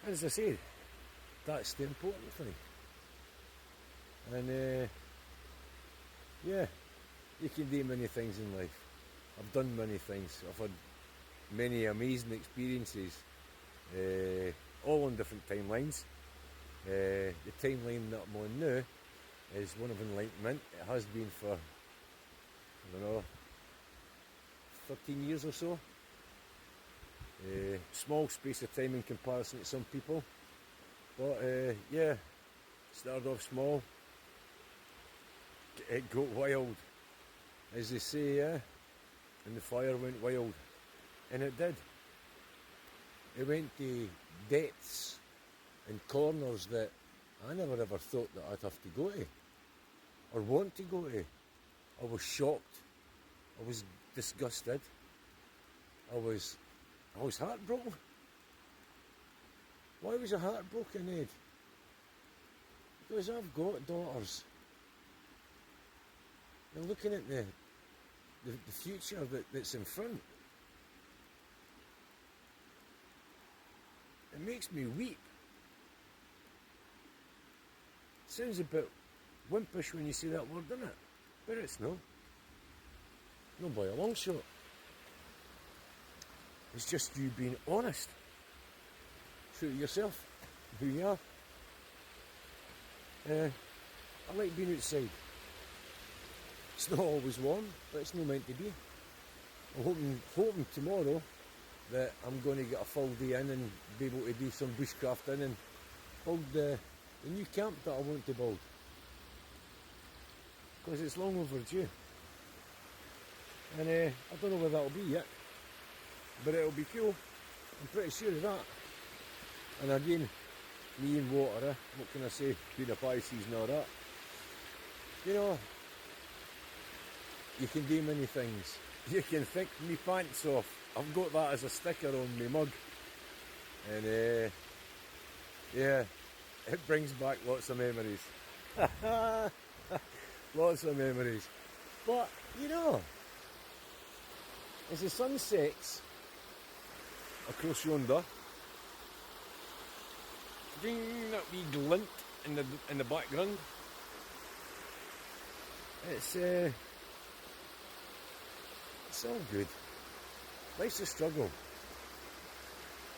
And as I said, that's the important thing. And yeah, you can do many things in life. I've done many things. I've had many amazing experiences, all on different timelines. The timeline that I'm on now is one of enlightenment. It has been for, I don't know, 13 years or so. Small space of time in comparison to some people. But yeah, started off small. It got wild, as they say, yeah. And the fire went wild. And it did. It went to depths and corners that I never ever thought that I'd have to go to. Or want to go to. I was shocked. I was disgusted. I was heartbroken. Why was I heartbroken, Ed? Because I've got daughters. And looking at the future that's in front, it makes me weep. Sounds a bit wimpish when you say that word, doesn't it? But it's not. No, by a long shot. It's just you being honest. True to yourself, who you are. I like being outside. It's not always warm, but it's not meant to be. I'm hoping tomorrow that I'm going to get a full day in and be able to do some bushcrafting and build the new camp that I want to build. Because it's long overdue. And I don't know where that'll be yet. But it'll be cool. I'm pretty sure of that. And again, me and water, what can I say? Being a Pisces and all that. You know, you can do many things. You can think me pants off. I've got that as a sticker on my mug. And yeah, it brings back lots of memories. Lots of memories. But, you know, as the sun sets across yonder, ding, that wee glint in the background. It's all good. Life's a struggle,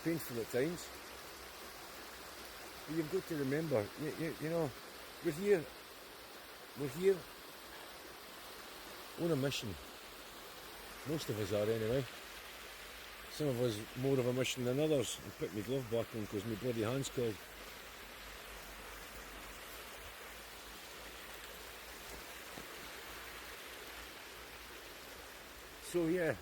painful at times. But you've got to remember, you know, we're here on a mission. Most of us are anyway. Some of us more of a mission than others. I put my glove back on because my bloody hand's cold. So yeah,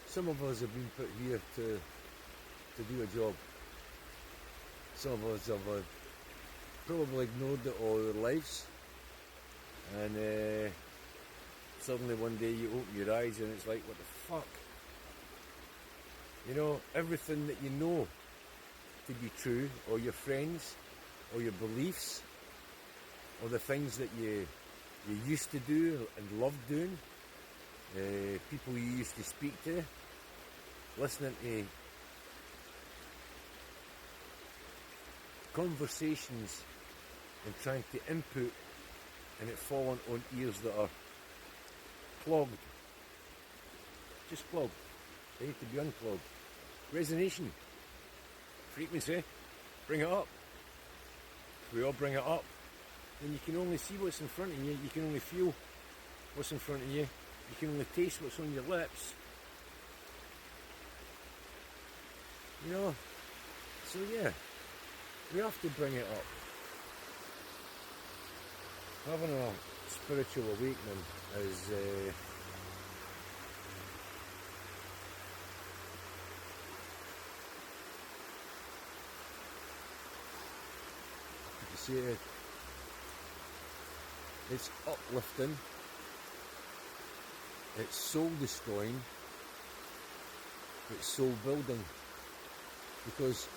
some of us have been put here to do a job. Some of us have probably ignored it all our lives, and suddenly one day you open your eyes and it's like, what the fuck? You know, everything that you know to be true, or your friends, or your beliefs, or the things that you used to do and loved doing, people you used to speak to, listening to conversations and trying to input, and it falling on ears that are clogged. Just clogged. They need to be unclogged. Resonation. Frequency. Bring it up. If we all bring it up, then you can only see what's in front of you. You can only feel what's in front of you. You can only taste what's on your lips. You know? So yeah, we have to bring it up. Having a spiritual awakening is you see it, it's uplifting, it's soul destroying, it's soul building, because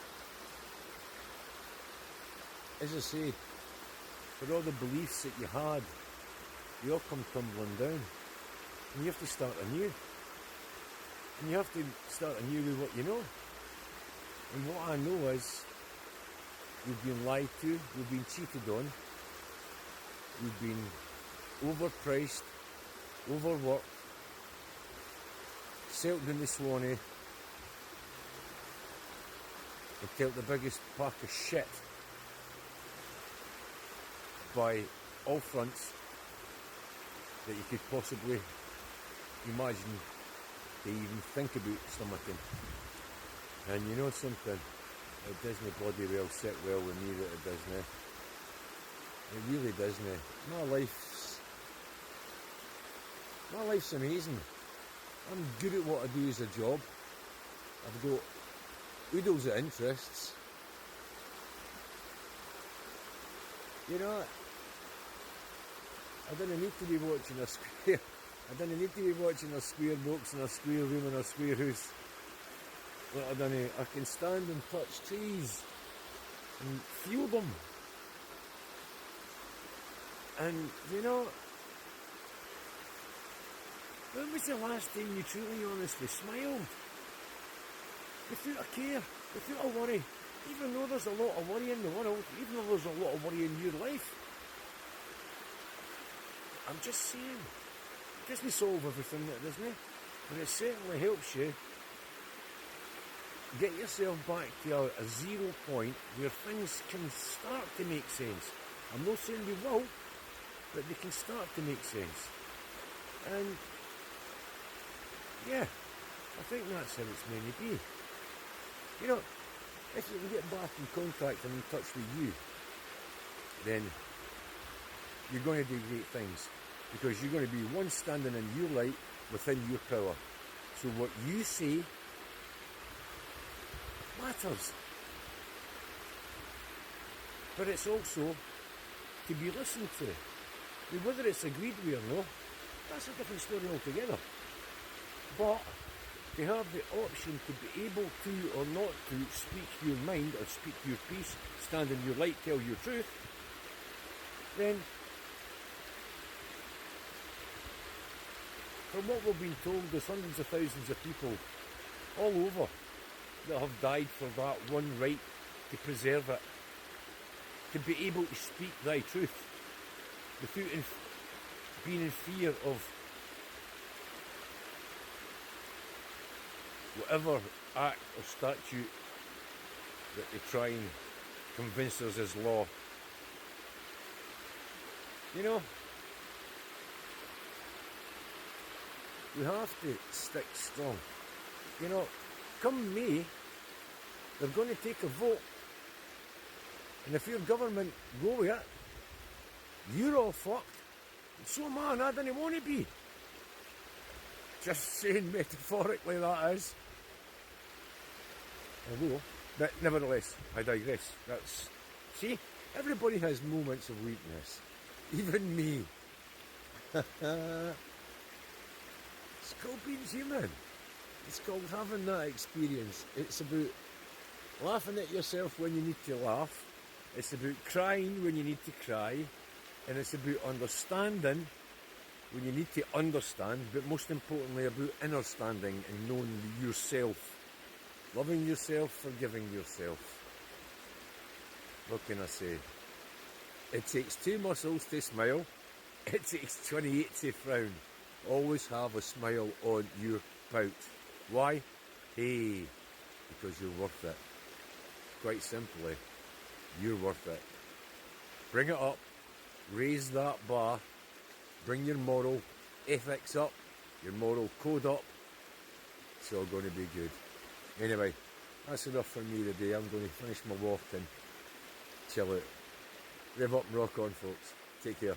as I say, for all the beliefs that you had, they all come tumbling down, and you have to start anew, and you have to start anew with what you know. And what I know is you've been lied to, you've been cheated on, you've been overpriced, overworked, sailed in the Swanee, and dealt the biggest pack of shit by all fronts that you could possibly imagine to even think about stomaching. And you know something, it doesn't bloody well sit well with me that it doesn't. It really doesn't. My life's amazing. I'm good at what I do as a job. I've got oodles of interests. You know, I didn't need to be watching a square. I didn't need to be watching a square box in a square room in a square house. I can stand and touch trees and feel them. And you know, when was the last time you truly honestly smiled? Without a care, without a worry. Even though there's a lot of worry in the world, even though there's a lot of worry in your life, I'm just saying, it doesn't solve everything, doesn't it? But it certainly helps you get yourself back to a 0 point where things can start to make sense. I'm not saying they will, but they can start to make sense. And yeah, I think that's how it's meant to be. You know, if you can get back in contact and in touch with you, then you're going to do great things, because you're going to be one standing in your light within your power. So what you say matters, but it's also to be listened to. Now, whether it's agreed with or not, that's a different story altogether. But to have the option to be able to or not to speak your mind or speak your piece, stand in your light, tell your truth, then from what we've been told, there's hundreds of thousands of people all over that have died for that one right, to preserve it, to be able to speak thy truth without being in fear of whatever act or statute that they try and convince us is law. You know, we have to stick strong. You know, come May, they're going to take a vote, and if your government go with it, you're all fucked. And so am I, and I didn't want to be. Just saying metaphorically, that is. Although, but nevertheless, I digress. See, everybody has moments of weakness. Even me. It's called being human. It's called having that experience. It's about laughing at yourself when you need to laugh. It's about crying when you need to cry. And it's about understanding when you need to understand, but most importantly about understanding and knowing yourself. Loving yourself, forgiving yourself. What can I say? It takes 2 muscles to smile. It takes 28 to frown. Always have a smile on your pout. Why? Hey, because you're worth it. Quite simply, you're worth it. Bring it up. Raise that bar. Bring your moral ethics up. Your moral code up. It's all going to be good. Anyway, that's enough for me today. I'm going to finish my walk and chill out. Rev up and rock on, folks. Take care.